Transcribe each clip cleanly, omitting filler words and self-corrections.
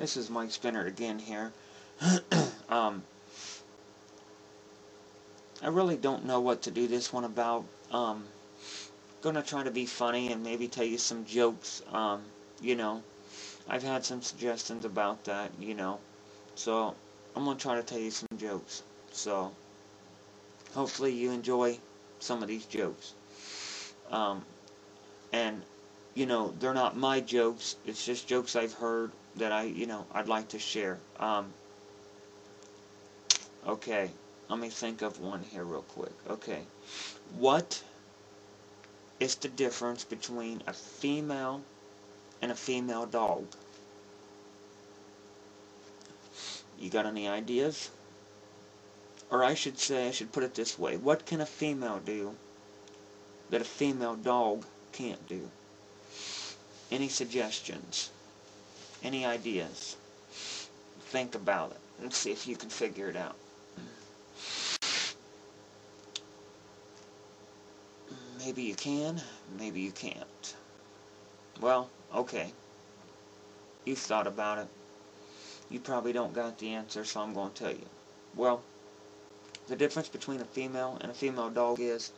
This is Mike Spinner again here. I really don't know what to do this one about. Gonna try to be funny and maybe tell you some jokes. You know, I've had some suggestions about that, so I'm gonna try to tell you some jokes. So, hopefully you enjoy some of these jokes. And, they're not my jokes, it's just jokes I've heard that I'd like to share. Okay, let me think of one here real quick. Okay, what is the difference between a female and a female dog? You got any ideas? Or I should put it this way. What can a female do that a female dog can't do? Any suggestions? Any ideas? Think about it. Let's see if you can figure it out. Maybe you can, maybe you can't. Well, okay. You've thought about it. You probably don't got the answer, so I'm going to tell you. Well, the difference between a female and a female dog is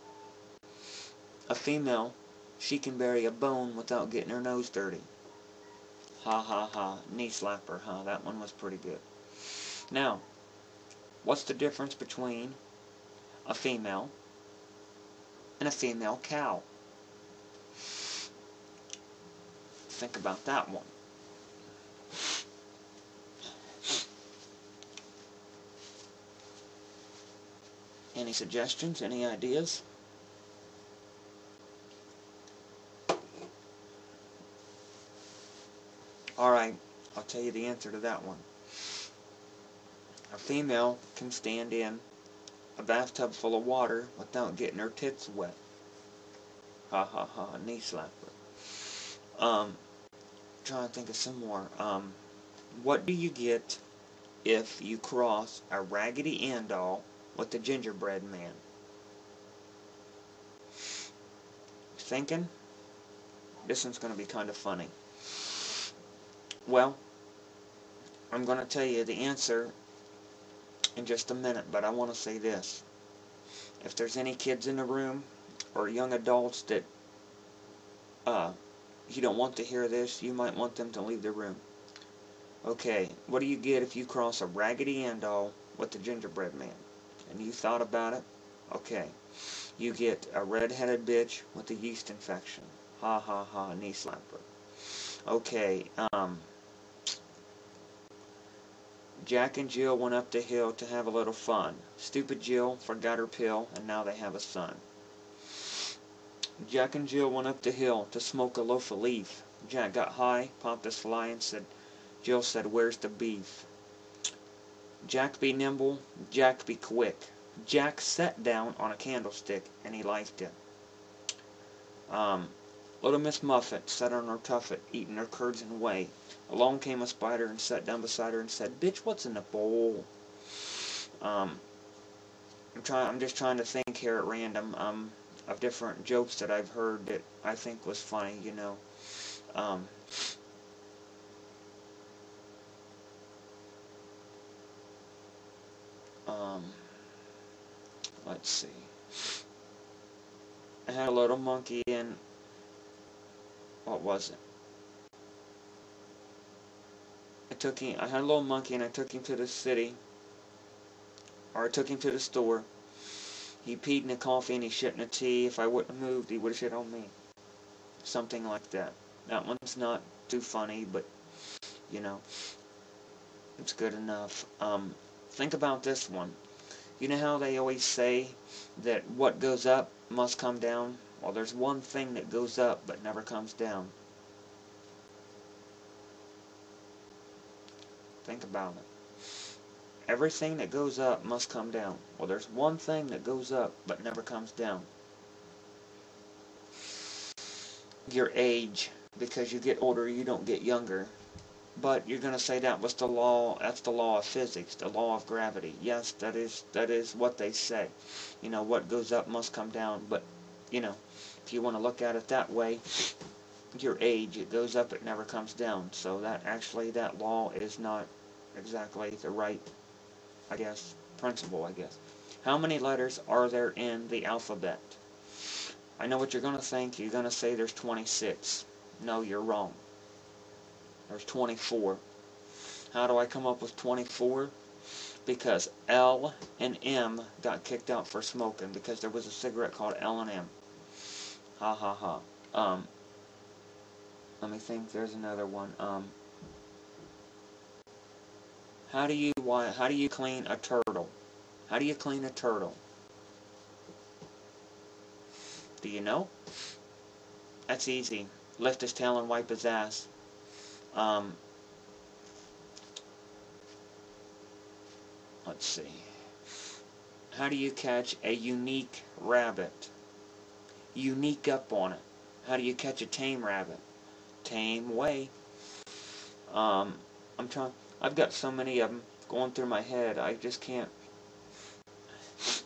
a female, she can bury a bone without getting her nose dirty. Ha ha ha, knee slapper, huh? That one was pretty good. Now, what's the difference between a female and a female cow? Think about that one. Any suggestions? Any ideas? Alright, I'll tell you the answer to that one. A female can stand in a bathtub full of water without getting her tits wet. Ha ha ha, knee slapper. Trying to think of some more. What do you get if you cross a Raggedy Ann doll with the gingerbread man? Thinking? This one's going to be kind of funny. Well, I'm going to tell you the answer in just a minute, but I want to say this. If there's any kids in the room or young adults that you don't want to hear this, you might want them to leave the room. Okay, what do you get if you cross a Raggedy Ann doll with the gingerbread man? And you thought about it? Okay, you get a red-headed bitch with a yeast infection. Ha ha ha, knee slapper. Okay, Jack and Jill went up the hill to have a little fun. Stupid Jill forgot her pill, and now they have a son. Jack and Jill went up the hill to smoke a loaf of leaf. Jack got high, popped a fly, and Jill said, "Where's the beef?" Jack be nimble, Jack be quick. Jack sat down on a candlestick, and he liked it. Little Miss Muffet sat on her tuffet, eating her curds and whey. Along came a spider and sat down beside her and said, "Bitch, what's in the bowl?" I'm just trying to think here at random of different jokes that I've heard that I think was funny, Let's see. I had a little monkey and what was it? I had a little monkey and I took him to the city, or I took him to the store. He peed in the coffee and he shit in the tea. If I wouldn't have moved, he would have shit on me. Something like that. That one's not too funny, but, it's good enough. Think about this one. You know how they always say that what goes up must come down? Well, there's one thing that goes up but never comes down. Think about it. Everything that goes up must come down. Well, there's one thing that goes up but never comes down. Your age. Because you get older, you don't get younger. But you're going to say that was the law, that's the law of physics, the law of gravity. Yes, that is what they say. What goes up must come down. But, if you want to look at it that way, your age. It goes up, it never comes down. So that law is not exactly the right, I guess, principle, I guess. How many letters are there in the alphabet? I know what you're going to think. You're going to say there's 26. No, you're wrong. There's 24. How do I come up with 24? Because L and M got kicked out for smoking because there was a cigarette called L&M. Ha ha ha. Let me think. There's another one. How do you clean a turtle? How do you clean a turtle? Do you know? That's easy. Lift his tail and wipe his ass. Let's see. How do you catch a unique rabbit? Unique up on it. How do you catch a tame rabbit? Tame way. I've got so many of them going through my head. I just can't.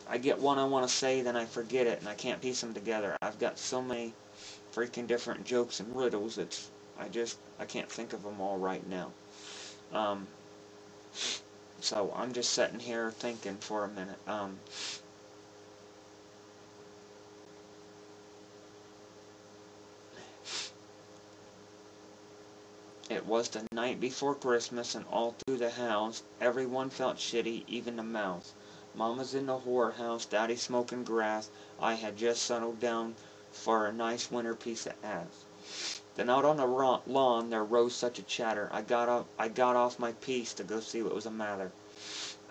I get one I want to say, then I forget it, and I can't piece them together. I've got so many freaking different jokes and riddles. I can't think of them all right now. So I'm just sitting here thinking for a minute. It was the night before Christmas, and all through the house, everyone felt shitty, even the mouse. Mama's in the whorehouse, Daddy's smoking grass. I had just settled down for a nice winter piece of ass. Then out on the lawn there rose such a chatter. I got off my piece to go see what was the matter.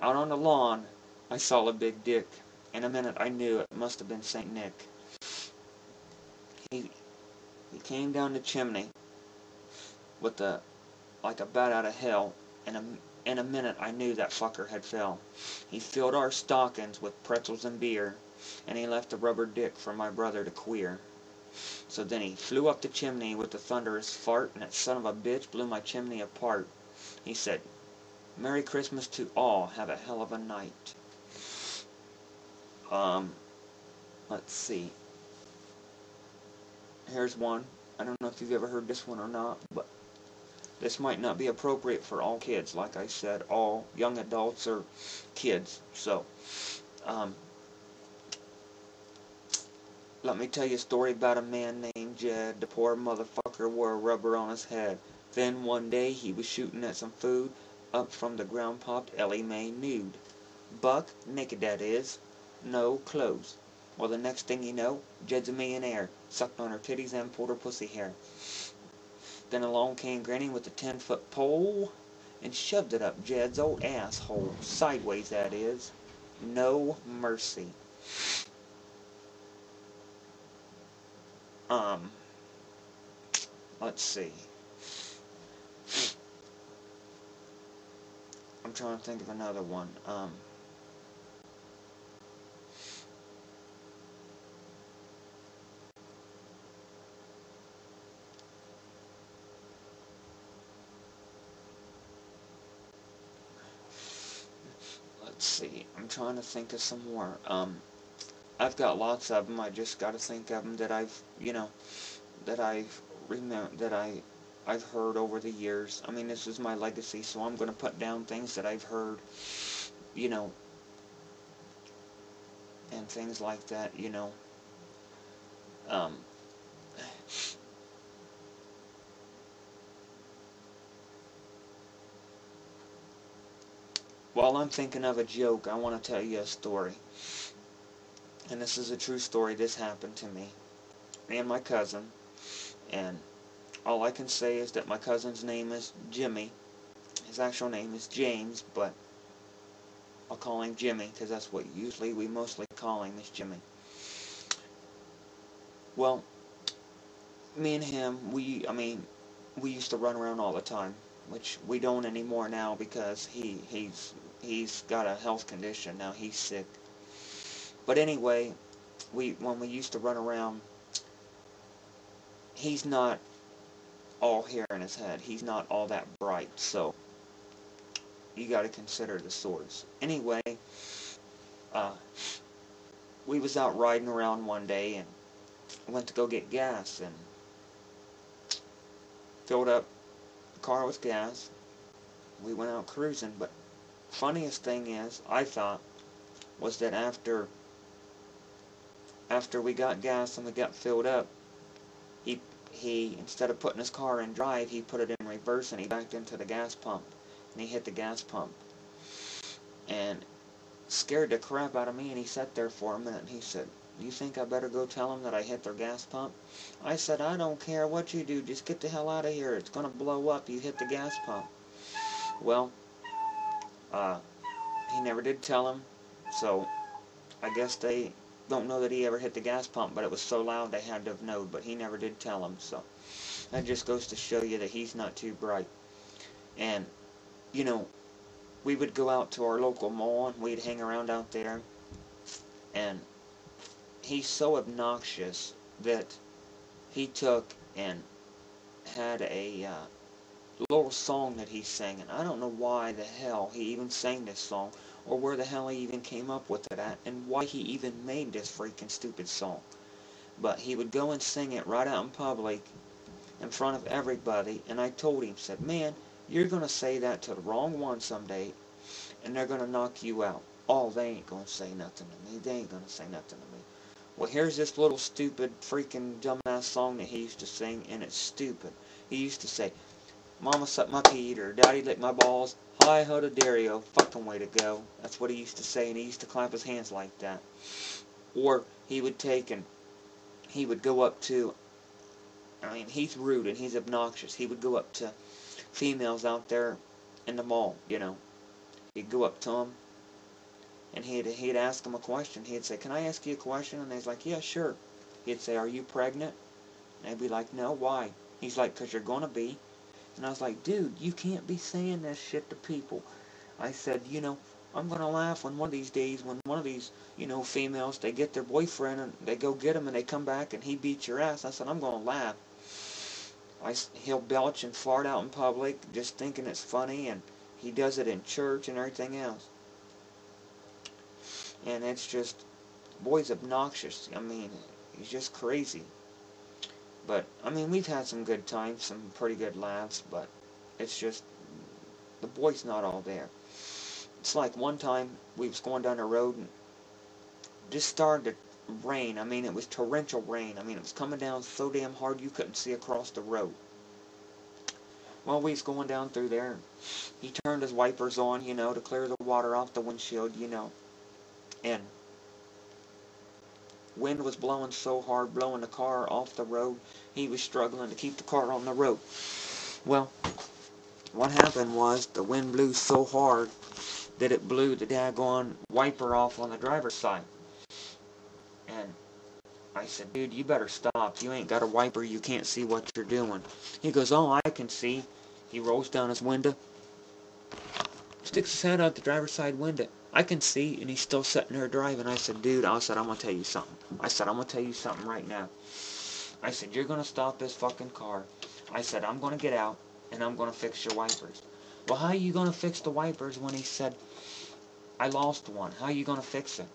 Out on the lawn, I saw a big dick. In a minute I knew it must have been St. Nick. He came down the chimney with like a bat out of hell, and in a minute I knew that fucker had fell. He filled our stockings with pretzels and beer, and he left a rubber dick for my brother to queer. So then he flew up the chimney with a thunderous fart, and that son of a bitch blew my chimney apart. He said, "Merry Christmas to all, have a hell of a night." Let's see. Here's one. I don't know if you've ever heard this one or not, but this might not be appropriate for all kids. Like I said, all young adults or kids. So, let me tell you a story about a man named Jed. The poor motherfucker wore a rubber on his head. Then one day he was shooting at some food. Up from the ground popped Ellie Mae nude. Buck, naked that is. No clothes. Well, the next thing you know, Jed's a millionaire. Sucked on her titties and pulled her pussy hair. Then along came Granny with a 10-foot pole and shoved it up Jed's old asshole. Sideways, that is. No mercy. Let's see. I'm trying to think of another one. Let's see. I'm trying to think of some more. I've got lots of them. I just got to think of them that I've heard over the years. I mean, this is my legacy, so I'm going to put down things that I've heard, and things like that, While I'm thinking of a joke, I want to tell you a story. And this is a true story. This happened to me and my cousin. And all I can say is that my cousin's name is Jimmy. His actual name is James, but I'll call him Jimmy because that's what we mostly call him, is Jimmy. Well, me and him, we used to run around all the time, which we don't anymore now because he's got a health condition now. He's sick. But anyway, when we used to run around, he's not all hair in his head. He's not all that bright, so you got to consider the source. Anyway, we was out riding around one day and went to go get gas, and filled up the car with gas. We went out cruising, but funniest thing is, I thought, was that after we got gas and we got filled up, he instead of putting his car in drive, he put it in reverse and he backed into the gas pump and he hit the gas pump and scared the crap out of me. And he sat there for a minute and he said, "You think I better go tell him that I hit their gas pump?" I said, "I don't care what you do, just get the hell out of here. It's gonna blow up. You hit the gas pump." Well, he never did tell him, so I guess they don't know that he ever hit the gas pump, but it was so loud they had to have known, but he never did tell him. So that just goes to show you that he's not too bright. And you know, we would go out to our local mall and we'd hang around out there, and he's so obnoxious that he took and had a little song that he sang, and I don't know why the hell he even sang this song, or where the hell he even came up with it at, and why he even made this freaking stupid song. But he would go and sing it right out in public, in front of everybody, and I told him, said, "Man, you're gonna say that to the wrong one someday, and they're gonna knock you out." "Oh, they ain't gonna say nothing to me. They ain't gonna say nothing to me." Well, here's this little stupid freaking dumbass song that he used to sing, and it's stupid. He used to say, "Mama sucked my teat," or "Daddy licked my balls. Hi ho to Dario, fucking way to go." That's what he used to say, and he used to clap his hands like that. Or he would take and he would go up to, I mean, he's rude and he's obnoxious. He would go up to females out there in the mall, you know. He'd go up to them, and he'd ask them a question. He'd say, "Can I ask you a question?" And they's like, "Yeah, sure." He'd say, "Are you pregnant?" And they'd be like, "No, why?" He's like, "'Cause you're gonna be." And I was like, "Dude, you can't be saying this shit to people." I said, "You know, I'm going to laugh when one of these days, when one of these, you know, females, they get their boyfriend and they go get him and they come back and he beats your ass." I said, "I'm going to laugh." He'll belch and fart out in public just thinking it's funny, and he does it in church and everything else. And it's just, boy's obnoxious. I mean, he's just crazy. But, I mean, we've had some good times, some pretty good laughs, but it's just, the boy's not all there. It's like one time, we was going down the road, and just started to rain. I mean, it was torrential rain. I mean, it was coming down so damn hard you couldn't see across the road. Well, we was going down through there, and he turned his wipers on, you know, to clear the water off the windshield, you know, and wind was blowing so hard, blowing the car off the road, he was struggling to keep the car on the road. Well, what happened was the wind blew so hard that it blew the daggone wiper off on the driver's side. And I said, "Dude, you better stop. You ain't got a wiper. You can't see what you're doing." He goes, "Oh, I can see." He rolls down his window, sticks his head out the driver's side window. "I can see," and he's still sitting there driving. I said, "Dude," I said, "I'm going to tell you something." I said, "I'm going to tell you something right now." I said, "You're going to stop this fucking car." I said, "I'm going to get out, and I'm going to fix your wipers." "Well, how are you going to fix the wipers?" When he said, "I lost one. How are you going to fix it?"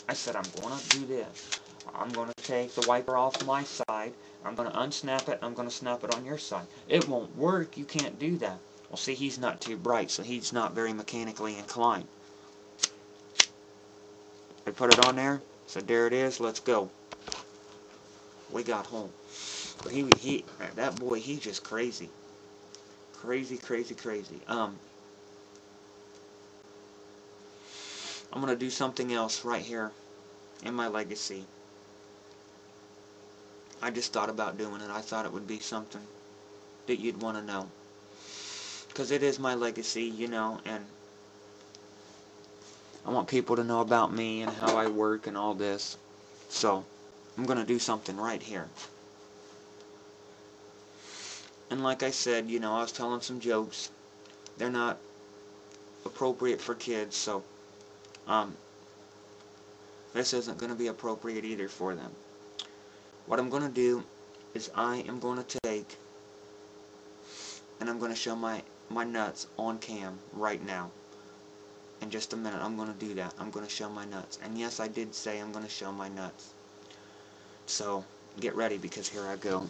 I said, "I'm going to do this. I'm going to take the wiper off my side. I'm going to unsnap it. I'm going to snap it on your side." "It won't work. You can't do that." Well, see, he's not too bright, so he's not very mechanically inclined. I put it on there, said, "There it is, let's go." We got home. But that boy, he's just crazy. Crazy, crazy, crazy. I'm going to do something else right here in my legacy. I just thought about doing it. I thought it would be something that you'd want to know. Because it is my legacy, you know, and I want people to know about me and how I work and all this. So, I'm going to do something right here. And like I said, you know, I was telling some jokes. They're not appropriate for kids, so this isn't going to be appropriate either for them. What I'm going to do is I am going to take and I'm going to show my nuts on cam right now. In just a minute, I'm going to do that. I'm going to show my nuts. And yes, I did say I'm going to show my nuts. So, get ready because here I go.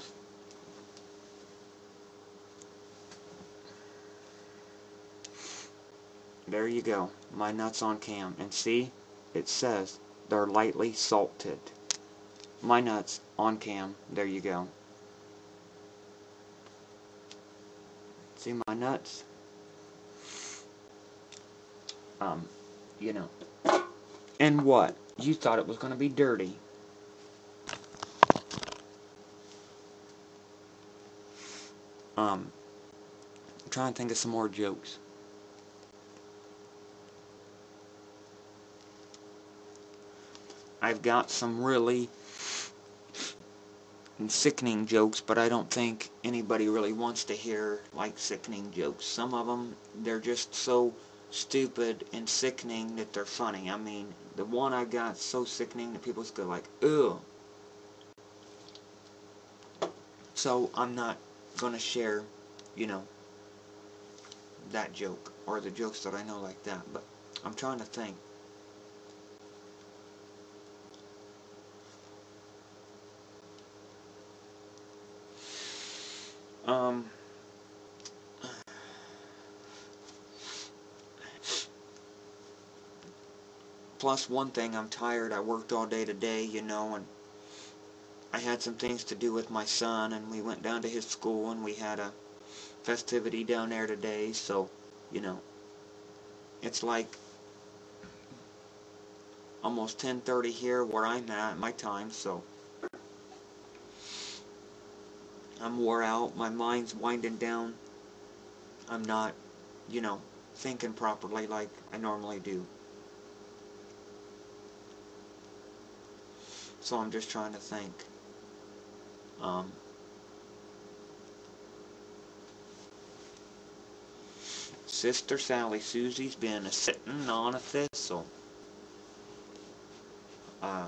There you go. My nuts on cam. And see, it says they're lightly salted. My nuts on cam. There you go. See my nuts? You know. And what? You thought it was going to be dirty. I'm trying to think of some more jokes. I've got some really sickening jokes, but I don't think anybody really wants to hear, like, sickening jokes. Some of them, they're just so stupid and sickening that they're funny. I mean, the one I got so sickening that people just go like, ugh. So I'm not gonna share, you know, that joke, or the jokes that I know like that, but I'm trying to think. Plus one thing, I'm tired. I worked all day today, you know, and I had some things to do with my son, and we went down to his school, and we had a festivity down there today, so, you know, it's like almost 10:30 here where I'm at, my time, so I'm wore out, my mind's winding down, I'm not, you know, thinking properly like I normally do. So I'm just trying to think. Sister Sally Susie's been a-sittin' on a thistle. I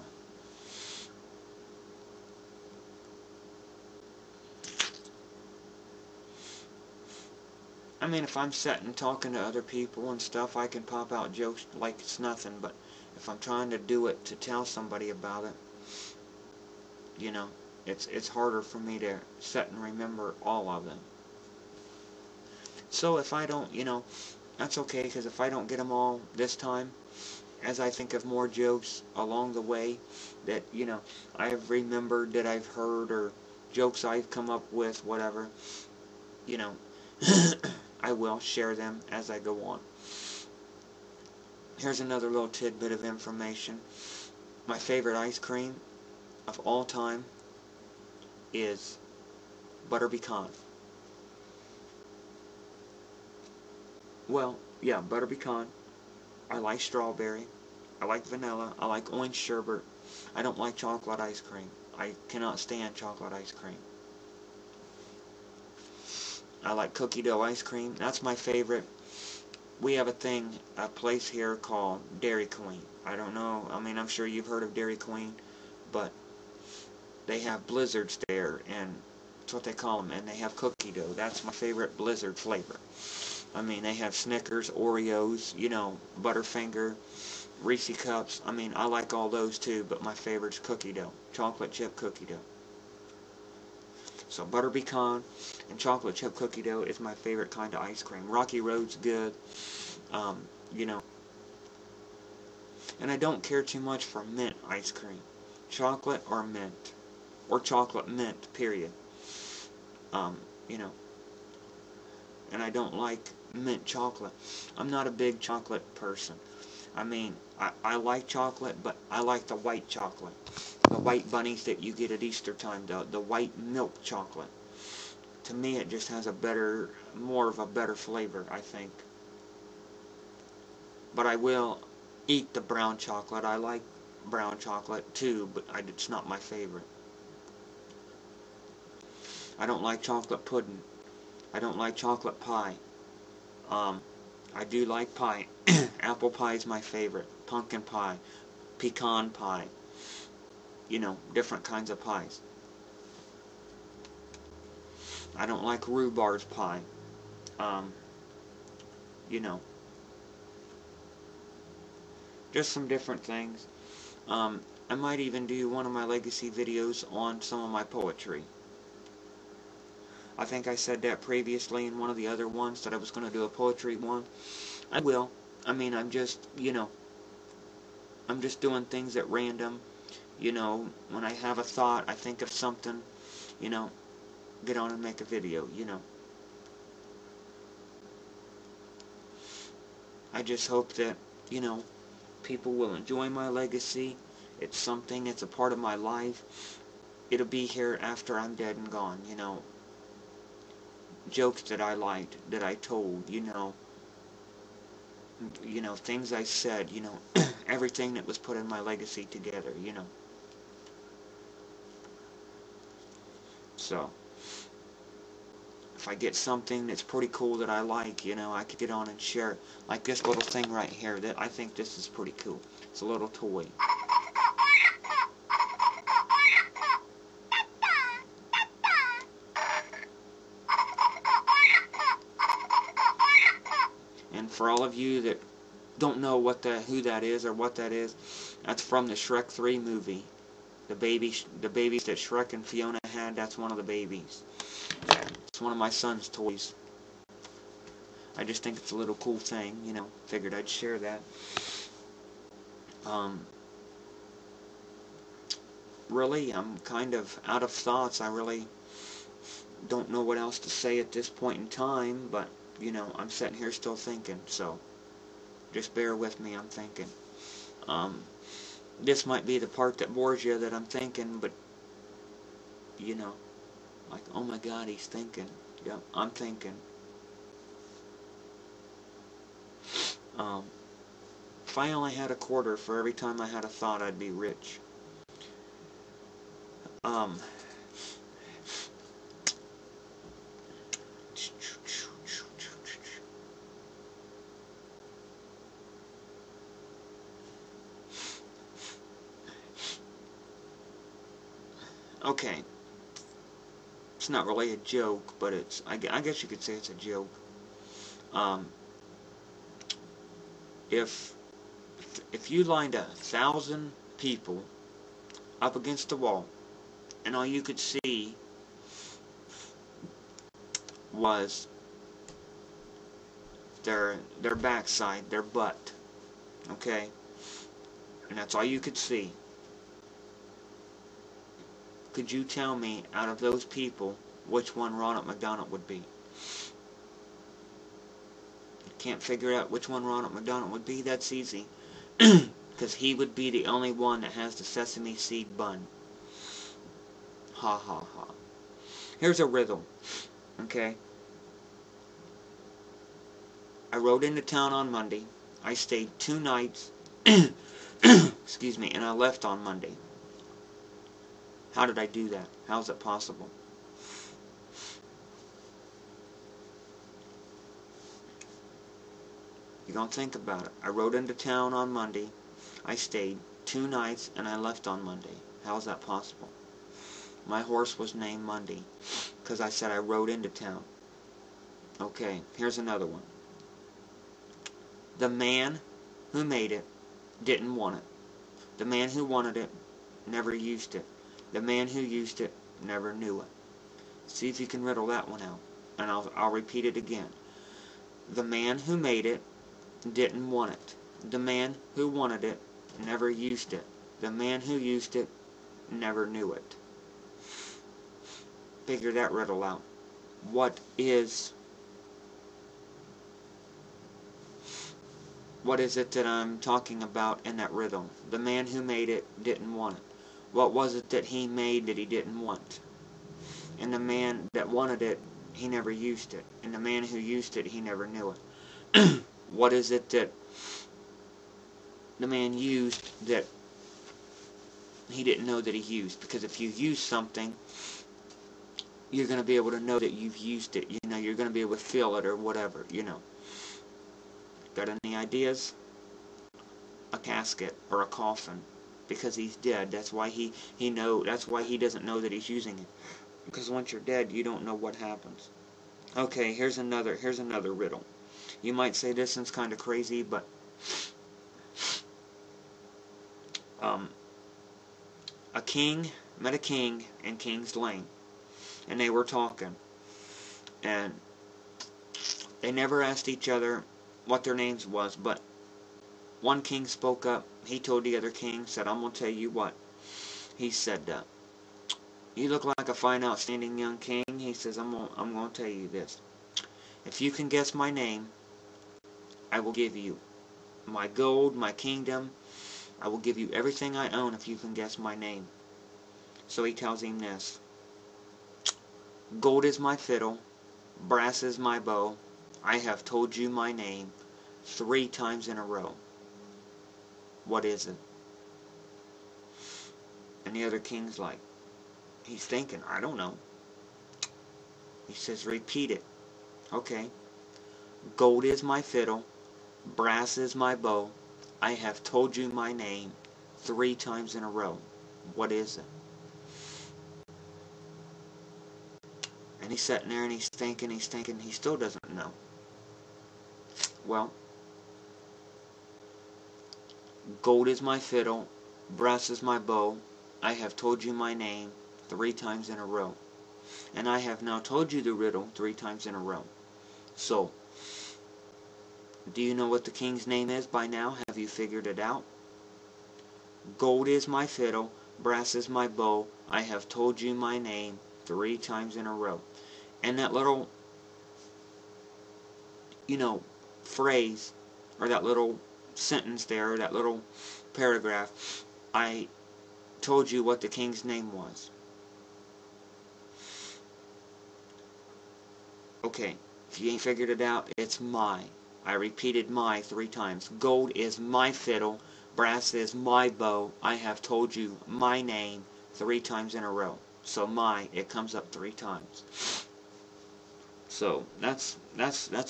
mean, if I'm sitting talking to other people and stuff, I can pop out jokes like it's nothing, but if I'm trying to do it to tell somebody about it, you know, it's harder for me to sit and remember all of them. So if I don't, you know, that's okay, because if I don't get them all this time, as I think of more jokes along the way that, you know, I've remembered, that I've heard, or jokes I've come up with, whatever, you know, I will share them as I go on. Here's another little tidbit of information. My favorite ice cream of all time is butter pecan. Well, yeah, butter pecan. I like strawberry. I like vanilla. I like orange sherbet. I don't like chocolate ice cream. I cannot stand chocolate ice cream. I like cookie dough ice cream. That's my favorite. We have a place here called Dairy Queen. I don't know, I mean, I'm sure you've heard of Dairy Queen, but they have blizzards there, and that's what they call them, and they have cookie dough. That's my favorite blizzard flavor. I mean, they have Snickers, Oreos, you know, Butterfinger, Reese Cups. I mean, I like all those too, but my favorite's cookie dough, chocolate chip cookie dough. So butter pecan and chocolate chip cookie dough is my favorite kind of ice cream. Rocky Road's good, you know. And I don't care too much for mint ice cream. Chocolate or mint. Or chocolate mint, period. You know. And I don't like mint chocolate. I'm not a big chocolate person. I mean, I like chocolate, but I like the white chocolate. The white bunnies that you get at Easter time, the white milk chocolate. To me, it just has a better, more of a better flavor, I think. But I will eat the brown chocolate. I like brown chocolate too, but it's not my favorite. I don't like chocolate pudding. I don't like chocolate pie. I do like pie. Apple pie is my favorite. Pumpkin pie. Pecan pie. You know, different kinds of pies. I don't like rhubarb pie. You know. Just some different things. I might even do one of my legacy videos on some of my poetry. I think I said that previously in one of the other ones, that I was going to do a poetry one. I will. I mean, I'm just, I'm just doing things at random. When I have a thought, I think of something, get on and make a video. I just hope that, people will enjoy my legacy. It's something, it's a part of my life. It'll be here after I'm dead and gone, Jokes that I liked, that I told, things I said, everything that was put in my legacy together, So, if I get something that's pretty cool that I like, I could get on and share it. Like this little thing right here, that I think this is pretty cool. It's a little toy. And for all of you that don't know who that is or what that is, that's from the Shrek 3 movie. The babies that Shrek and Fiona had, that's one of the babies. It's one of my son's toys. I just think it's a little cool thing, Figured I'd share that. Really, I'm kind of out of thoughts. I really don't know what else to say at this point in time, but, I'm sitting here still thinking, so just bear with me, I'm thinking. This might be the part that bores you that I'm thinking, but, like, oh my God, he's thinking. Yep, I'm thinking. If I only had a quarter for every time I had a thought, I'd be rich. Okay. It's not really a joke, but it's, I guess you could say it's a joke. If you lined 1,000 people up against the wall, and all you could see was their backside, their butt, okay? And that's all you could see. Could you tell me, out of those people, which one Ronald McDonald would be? Can't figure out which one Ronald McDonald would be? That's easy. Because he would be the only one that has the sesame seed bun. Ha ha ha. Here's a riddle. Okay? I rode into town on Monday. I stayed 2 nights. Excuse me, and I left on Monday. How did I do that? How is it possible? You're going to think about it. I rode into town on Monday. I stayed 2 nights and I left on Monday. How is that possible? My horse was named Monday because I said I rode into town. Okay, here's another one. The man who made it didn't want it. The man who wanted it never used it. The man who used it never knew it. See if you can riddle that one out. And I'll repeat it again. The man who made it didn't want it. The man who wanted it never used it. The man who used it never knew it. Figure that riddle out. What is it that I'm talking about in that riddle? The man who made it didn't want it. What was it that he made that he didn't want? And the man that wanted it, he never used it. And the man who used it, he never knew it. What is it that the man used that he didn't know that he used? Because if you use something, you're going to be able to know that you've used it. You're going to be able to feel it or whatever, Got any ideas? A casket or a coffin. Because he's dead. That's why that's why he doesn't know that he's using it. Because once you're dead, you don't know what happens. Okay, here's another riddle. You might say this one's kind of crazy, but a king met a king in King's Lane, and they were talking, and they never asked each other what their names was, but one king spoke up. He told the other king, said, I'm going to tell you what. He said, you look like a fine, outstanding young king. He says, I'm going to tell you this. If you can guess my name, I will give you my gold, my kingdom. I will give you everything I own if you can guess my name. So he tells him this. Gold is my fiddle, brass is my bow. I have told you my name 3 times in a row. What is it? And the other king's like, he's thinking, I don't know. He says, repeat it. Okay. Gold is my fiddle, brass is my bow. I have told you my name 3 times in a row. What is it? And he's sitting there and he's thinking, he still doesn't know. Well, gold is my fiddle, brass is my bow. I have told you my name 3 times in a row. And I have now told you the riddle 3 times in a row. So, do you know what the king's name is by now? Have you figured it out? Gold is my fiddle, brass is my bow. I have told you my name 3 times in a row. And that little, phrase, or that little sentence there, or that little paragraph, I told you what the king's name was. Okay, if you ain't figured it out, it's my. I repeated my 3 times. Gold is my fiddle, brass is my bow. I have told you my name 3 times in a row. So my, it comes up 3 times. So that's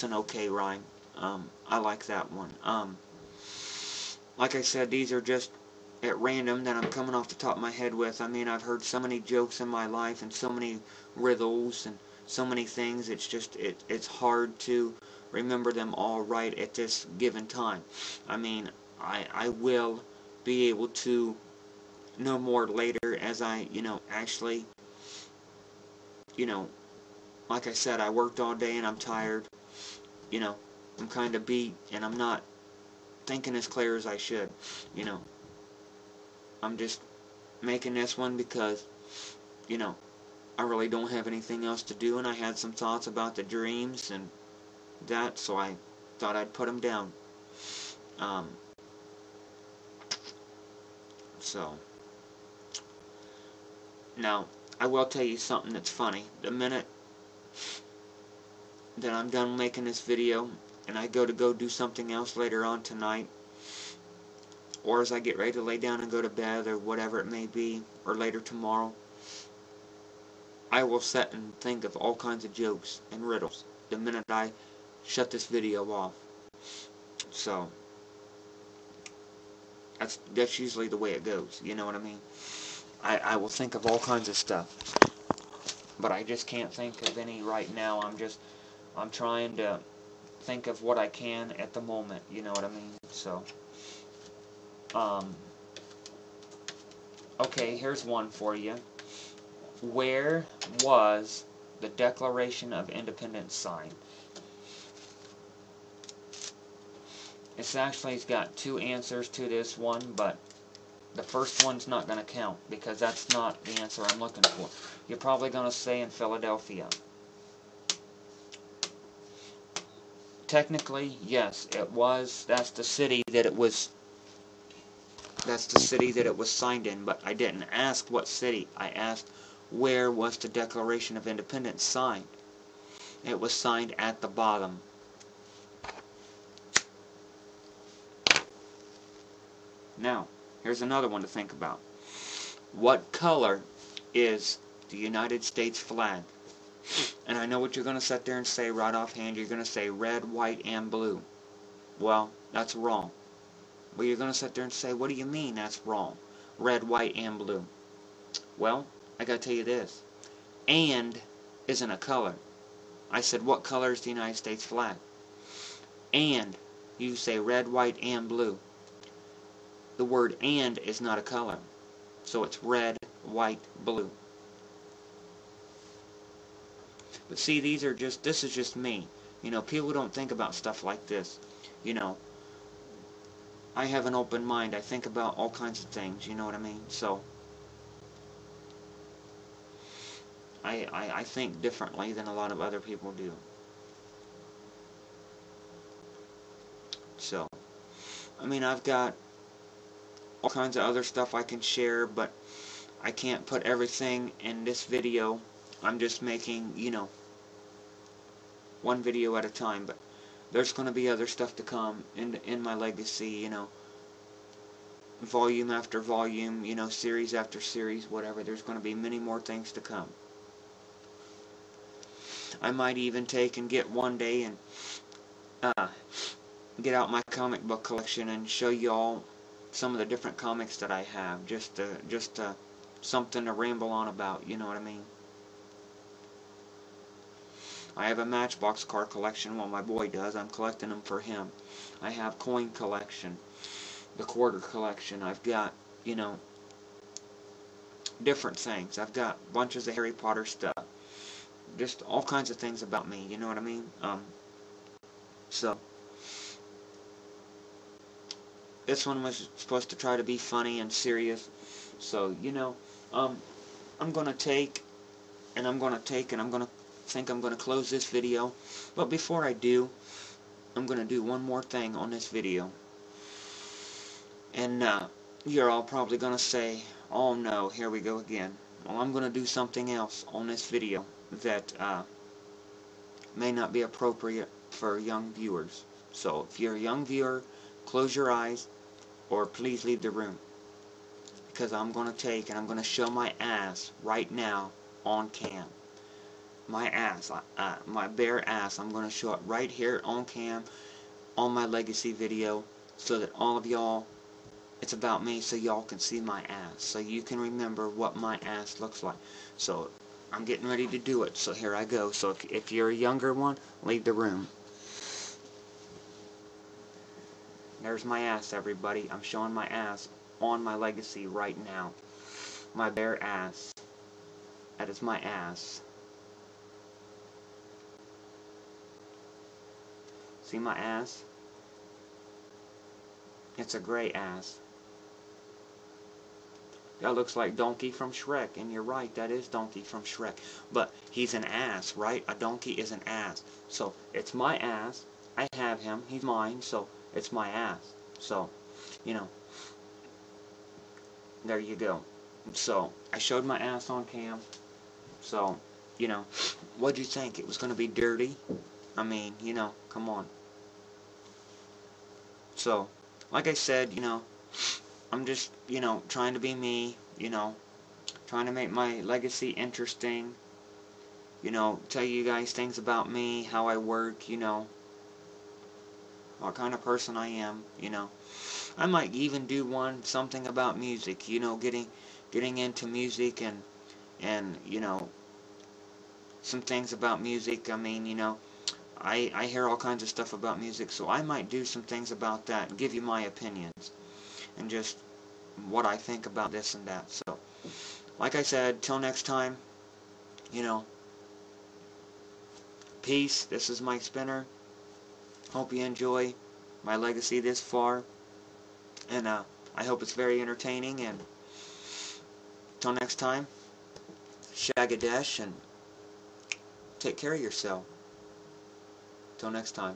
an okay rhyme. I like that one. Like I said, these are just at random that I'm coming off the top of my head with. I mean, I've heard so many jokes in my life and so many riddles and so many things. It's just it's hard to remember them all right at this given time. I mean, I will be able to know more later as I actually like I said, I worked all day and I'm tired. I'm kind of beat and I'm not thinking as clear as I should. I'm just making this one because, I really don't have anything else to do, and I had some thoughts about the dreams and that, so I thought I'd put them down. So, now, I will tell you something that's funny. The minute that I'm done making this video and I go do something else later on tonight, or as I get ready to lay down and go to bed or whatever it may be, or later tomorrow, I will sit and think of all kinds of jokes and riddles the minute I shut this video off. So that's usually the way it goes, you know what I mean? I will think of all kinds of stuff, but I just can't think of any right now. I'm trying to think of what I can at the moment, you know what I mean? So, okay, here's one for you. Where was the Declaration of Independence signed? It's got 2 answers to this one, but the first one's not going to count because that's not the answer I'm looking for. You're probably going to say in Philadelphia. Technically, yes, it was. That's the city that it was signed in, but I didn't ask what city. I asked where was the Declaration of Independence signed. It was signed at the bottom. Now, here's another one to think about. What color is the United States flag? And I know what you're going to sit there and say right offhand. You're going to say red, white, and blue. Well, that's wrong. Well, you're going to sit there and say, what do you mean that's wrong? Red, white, and blue. Well, I got to tell you this. And isn't a color. I said, what color is the United States flag? And you say red, white, and blue. The word and is not a color. So it's red, white, blue. But see, this is just me. People don't think about stuff like this. I have an open mind. I think about all kinds of things, you know what I mean? So, I think differently than a lot of other people do. So, I mean, I've got all kinds of other stuff I can share, but I can't put everything in this video. I'm just making, you know, one video at a time, but there's going to be other stuff to come in my legacy, you know, volume after volume, you know, series after series, whatever. There's going to be many more things to come. I might even take and get one day and get out my comic book collection and show y'all some of the different comics that I have, just something to ramble on about, you know what I mean? I have a Matchbox car collection. Well, my boy does. I'm collecting them for him. I have coin collection, the quarter collection. I've got, you know, different things. I've got bunches of Harry Potter stuff. Just all kinds of things about me, you know what I mean? So, this one was supposed to try to be funny and serious. So, you know, I'm going to take, and I'm going to think I'm going to close this video. But before I do, I'm going to do one more thing on this video. And you're all probably going to say, oh no, here we go again. Well, I'm going to do something else on this video that may not be appropriate for young viewers. So if you're a young viewer, close your eyes or please leave the room, because I'm going to take and I'm going to show my ass right now on cam. My ass, my bare ass, I'm going to show it right here on cam on my legacy video, so that all of y'all, it's about me, so y'all can see my ass, so you can remember what my ass looks like. So I'm getting ready to do it, so here I go. So if you're a younger one, leave the room. There's my ass, everybody. I'm showing my ass on my legacy right now. My bare ass. That is my ass. See my ass? It's a gray ass. That looks like Donkey from Shrek, and you're right, that is Donkey from Shrek. But he's an ass, right? A donkey is an ass. So, it's my ass. I have him. He's mine, so it's my ass. So, you know, there you go. So, I showed my ass on cam. So, you know, what'd you think? It was going to be dirty? I mean, you know, come on. So, like I said, you know, I'm just, you know, trying to be me, you know, trying to make my legacy interesting, you know, tell you guys things about me, how I work, you know, what kind of person I am, you know. I might even do something about music, you know, getting into music and, you know, some things about music. I mean, you know, I hear all kinds of stuff about music, so I might do some things about that and give you my opinions and just what I think about this and that. So, like I said, till next time, you know, peace. This is Mike Spinner. Hope you enjoy my legacy this far, and I hope it's very entertaining. And till next time, Shagadesh, and take care of yourself. Till next time.